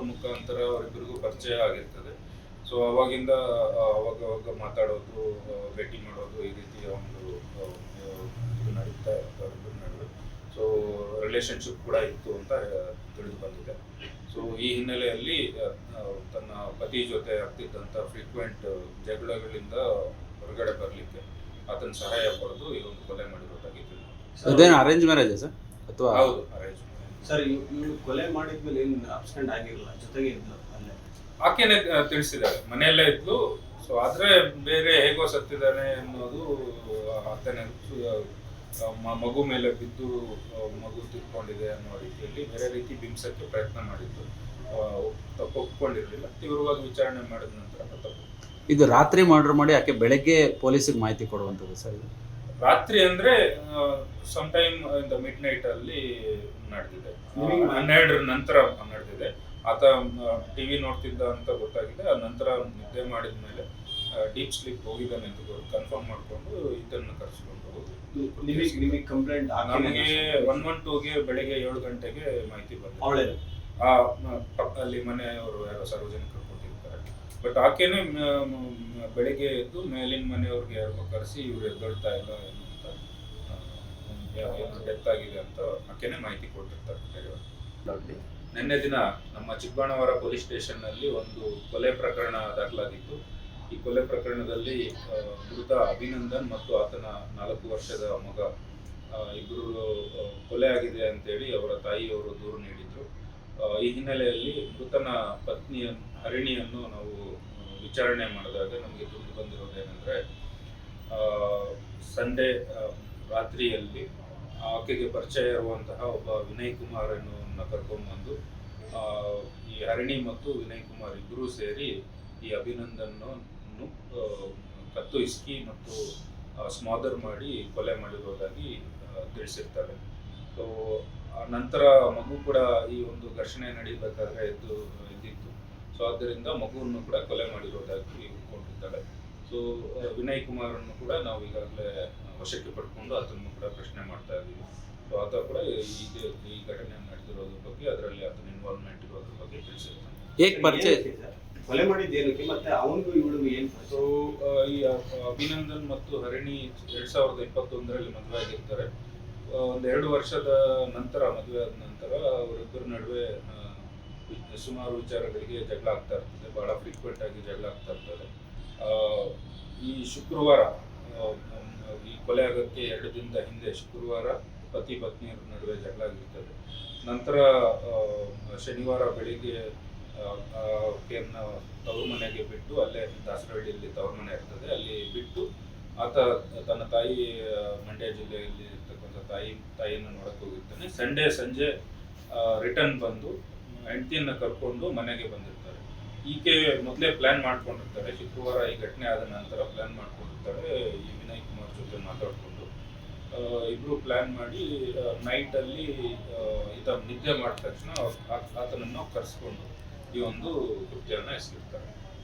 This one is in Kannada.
ಮುಖಾಂತರ ಅವರಿಬ್ಬರಿಗೂ ಪರಿಚಯ ಆಗಿರ್ತದೆ. ಸೊ ಅವಾಗಿಂದ ಅವಾಗ ಮಾತಾಡೋದು, ಭೇಟಿ ಮಾಡೋದು, ಈ ರೀತಿಯ ಒಂದು ಇದು ನಡೀತಾ ಇರುತ್ತೆ ಅವರಿಬ್ಬರ ನಡುವೆ. ಸೊ ರಿಲೇಷನ್ಶಿಪ್ ಕೂಡ ಇತ್ತು ಅಂತ ತಿಳಿದು ಬಂದಿದೆ. ಸೊ ಈ ಹಿನ್ನೆಲೆಯಲ್ಲಿ ತನ್ನ ಪತಿ ಜೊತೆ ಆಗ್ತಿದ್ದಂಥ ಫ್ರೀಕ್ವೆಂಟ್ ಜಗಳಗಳಿಂದ ಹೊರಗಡೆ ಬರಲಿಕ್ಕೆ ಆತನ ಸಹಾಯ ಪಡೆದು ಈ ಒಂದು ಕೊಲೆ ಮಾಡಿರೋದಾಗಿ ಅದೇನು ಅರೇಂಜ್ ಮ್ಯಾರೇಜ್ ಸರ್ ಅಥವಾ? ಹೌದು, ಅರೇಂಜ್ ಸರ್. ಇವ್ನು ಕೊಲೆ ಮಾಡಿದ್ಮೇಲೆ ಏನು ಅಬ್ಸೆಂಟ್ ಆಗಿರಲ್ಲ, ಜೊತೆಗೆ ಇದ್ಲು ಅಲ್ಲೇ? ಆಕೆನೆ ತಿಳಿಸಿದ್ದಾರೆ, ಮನೆಯಲ್ಲೇ ಇದ್ಲು. ಸೊ ಆದ್ರೆ ಬೇರೆ ಹೇಗೋ ಸತ್ತಿದ್ದಾನೆ ಅನ್ನೋದು ಆತನೇ ಮಗು ಮೇಲೆ ಬಿದ್ದು ಮಗು ತಿಳ್ಕೊಂಡಿದೆ ಅನ್ನೋ ರೀತಿಯಲ್ಲಿ ಬೇರೆ ರೀತಿ ಬಿಂಬಿಸಕ್ಕೆ ಪ್ರಯತ್ನ ಮಾಡಿದ್ದು. ತಪ್ಪು ಒಪ್ಕೊಂಡಿರಲಿಲ್ಲ. ತೀವ್ರವಾಗಿ ವಿಚಾರಣೆ ಮಾಡಿದ ನಂತರ ತಪ್ಪು. ಇದು ರಾತ್ರಿ ಮರ್ಡರ್ ಮಾಡಿ ಆಕೆ ಬೆಳಗ್ಗೆ ಪೊಲೀಸಿಗೆ ಮಾಹಿತಿ ಕೊಡುವಂಥದ್ದು ಸರ್? ರಾತ್ರಿ ಅಂದ್ರೆ sometime in the mid night ಅಲ್ಲಿ ನಡೆದಿದೆ, 12 ನಂತರ ನಡೆದಿದೆ. ಆತ ಟಿವಿ ನೋಡ್ತಿದ್ದ ಅಂತ ಗೊತ್ತಾಗಿದೆ. ಆ ನಂತರ ನಿದ್ದೆ ಮಾಡಿದ ಮೇಲೆ ಡೀಪ್ ಸ್ಲೀಪ್ ಹೋಗಿದ್ದಾನೆ ಅಂತ ಕನ್ಫರ್ಮ್ ಮಾಡಿಕೊಂಡು ಇದನ್ನು ಕರೆಸ್ಕೊಂಡು ನಿಮಗೆ ಕಂಪ್ಲೇಂಟ್ ನಮಗೆ 112ಗೆ ಬೆಳಿಗ್ಗೆ 7 ಗಂಟೆಗೆ ಮಾಹಿತಿ ಬಂದಿದೆ. ಅಲ್ಲಿ ಮನೆಯವರು ಯಾರೋ ಸಾರ್ವಜನಿಕರು ಕೊಟ್ಟಿರ್ತಾರೆ. ಬಟ್ ಆಕೆನೆ ಬೆಳಿಗ್ಗೆ ಎದ್ದು ಮೇಲಿನ ಮನೆಯವ್ರಿಗೆ ಯಾರಿಗೋ ಕರೆಸಿ ಇವ್ರು ಎದ್ದೊಳ್ತಾ ಇಲ್ಲ ಅಂತ, ಡೆತ್ ಆಗಿದೆ ಅಂತ ಆಕೆನೆ ಮಾಹಿತಿ ಕೊಟ್ಟಿರ್ತಾರೆ. ನಿನ್ನೆ ದಿನ ನಮ್ಮ ಚಿಕ್ಕಬಾಣವರ ಪೊಲೀಸ್ ಸ್ಟೇಷನ್ ನಲ್ಲಿ ಒಂದು ಕೊಲೆ ಪ್ರಕರಣ ದಾಖಲಾಗಿತ್ತು. ಈ ಕೊಲೆ ಪ್ರಕರಣದಲ್ಲಿ ಮೃತ ಅಭಿನಂದನ್ ಮತ್ತು ಆತನ 4 ವರ್ಷದ ಮಗ ಇಬ್ಬರು ಕೊಲೆ ಆಗಿದೆ ಅಂತೇಳಿ ಅವರ ತಾಯಿಯವರು ದೂರು ನೀಡಿದ್ರು. ಈ ಹಿನ್ನೆಲೆಯಲ್ಲಿ ಮೃತನ ಪತ್ನಿಯ ಹರಿಣಿಯನ್ನು ನಾವು ವಿಚಾರಣೆ ಮಾಡಿದಾಗ ನಮಗೆ ತಿಳಿದು ಬಂದಿರೋದೇನೆಂದರೆ, ಸಂಡೇ ರಾತ್ರಿಯಲ್ಲಿ ಆಕೆಗೆ ಪರಿಚಯ ಇರುವಂತಹ ಒಬ್ಬ ವಿನಯ್ ಕುಮಾರ್ ಎನ್ನುವನ್ನ ಕರ್ಕೊಂಡ್ಬಂದು ಈ ಹರಿಣಿ ಮತ್ತು ವಿನಯ್ ಕುಮಾರ್ ಇಬ್ಬರೂ ಸೇರಿ ಈ ಅಭಿನಂದನ್ನು ಕತ್ತು ಇಸ್ಕಿ ಮತ್ತು ಸ್ಮಾದರ್ ಮಾಡಿ ಕೊಲೆ ಮಾಡಿರೋದಾಗಿ ತಿಳಿಸಿರ್ತಾರೆ. ಸೊ ನಂತರ ಮಗು ಕೂಡ ಈ ಒಂದು ಘರ್ಷಣೆ ನಡೀಬೇಕಾದ್ರೆ ಇದ್ದಿತ್ತು. ಸೊ ಆದ್ದರಿಂದ ಮಗುವನ್ನು ಕೂಡ ಕೊಲೆ ಮಾಡಿರೋದಾಗಿ ಒಪ್ಕೊಂಡಿದ್ದಾಳೆ. ಸೊ ವಿನಯ್ ಕುಮಾರನ್ನು ಕೂಡ ನಾವು ಈಗಾಗಲೇ ವಶಕ್ಕೆ ಪಡ್ಕೊಂಡು ಆತನ್ನು ಕೂಡ ಪ್ರಶ್ನೆ ಮಾಡ್ತಾ ಇದ್ದೀವಿ. ಸೊ ಆತ ಕೂಡ ಈ ಘಟನೆ ನಡೆದಿರೋದ್ರ ಬಗ್ಗೆ, ಅದರಲ್ಲಿ ಆತನ ಇನ್ವಾಲ್ವ್ಮೆಂಟ್ ಇರೋದ್ರ ಬಗ್ಗೆ ತಿಳಿಸಿರ್ತಾನೆ. ಹೇಗೆ ಪರಿಚಯ ಕೊಲೆ ಮಾಡಿದ್ದೇನಕ್ಕೆ ಮತ್ತೆ ಅವನಿಗೂ ಇವಳಿಗೂ ಏನು? ಸೊ ಈ ಅಭಿನಂದನ್ ಮತ್ತು ಹರಿಣಿ 2021ರಲ್ಲಿ ಮದುವೆ ಆಗಿರ್ತಾರೆ. 1-2 ವರ್ಷದ ನಂತರ, ಮದುವೆ ಆದ ನಂತರ ಅವರಿಬ್ಬರ ನಡುವೆ ಸುಮಾರು ವಿಚಾರಗಳಿಗೆ ಜಗಳ ಆಗ್ತಾ ಇರ್ತದೆ. ಬಹಳ ಫ್ರೀಕ್ವೆಂಟ್ ಆಗಿ ಜಗಳ ಆಗ್ತಾ ಇರ್ತದೆ. ಈ ಶುಕ್ರವಾರ, ಈ ಕೊಲೆ ಆಗೋಕ್ಕೆ 2 ದಿನದ ಹಿಂದೆ ಶುಕ್ರವಾರ ಪತಿ ಪತ್ನಿಯರ ನಡುವೆ ಜಗಳ ಆಗಿರ್ತದೆ. ನಂತರ ಶನಿವಾರ ಬೆಳಿಗ್ಗೆ ಆಕೆಯನ್ನ ತವರು ಮನೆಗೆ ಬಿಟ್ಟು, ಅಲ್ಲೇ ದಾಸರಹಳ್ಳಿಯಲ್ಲಿ ತವರು ಮನೆ ಇರ್ತದೆ, ಅಲ್ಲಿ ಬಿಟ್ಟು ಆತ ತನ್ನ ತಾಯಿ ಮಂಡ್ಯ ಜಿಲ್ಲೆಯಲ್ಲಿ ಇರ್ತಕ್ಕಂಥ ತಾಯಿಯನ್ನು ನೋಡಕ್ಕೆ ಹೋಗಿರ್ತಾನೆ. ಸಂಡೇ ಸಂಜೆ ರಿಟರ್ನ್ ಬಂದು ಹೆಂಡತಿಯನ್ನ ಕರ್ಕೊಂಡು ಮನೆಗೆ ಬಂದಿರ್ತಾರೆ. ಈಕೆ ಮೊದಲೇ ಪ್ಲಾನ್ ಮಾಡ್ಕೊಂಡಿರ್ತಾರೆ. ಶುಕ್ರವಾರ ಈ ಘಟನೆ ಆದ ನಂತರ ಪ್ಲಾನ್ ಮಾಡ್ಕೊಂಡಿರ್ತಾರೆ. ಈ ವಿನಯ್ ಕುಮಾರ್ ಜೊತೆ ಮಾತಾಡಿಕೊಂಡು ಇಬ್ರು ಪ್ಲಾನ್ ಮಾಡಿ ನೈಟಲ್ಲಿ ಈತ ನಿದ್ದೆ ಮಾಡಿದ ತಕ್ಷಣ ಆತನನ್ನು ಕರೆಸ್ಕೊಂಡು ಈ ಒಂದು ಕೃತ್ಯವನ್ನು ಎಸಗಿರ್ತಾರೆ.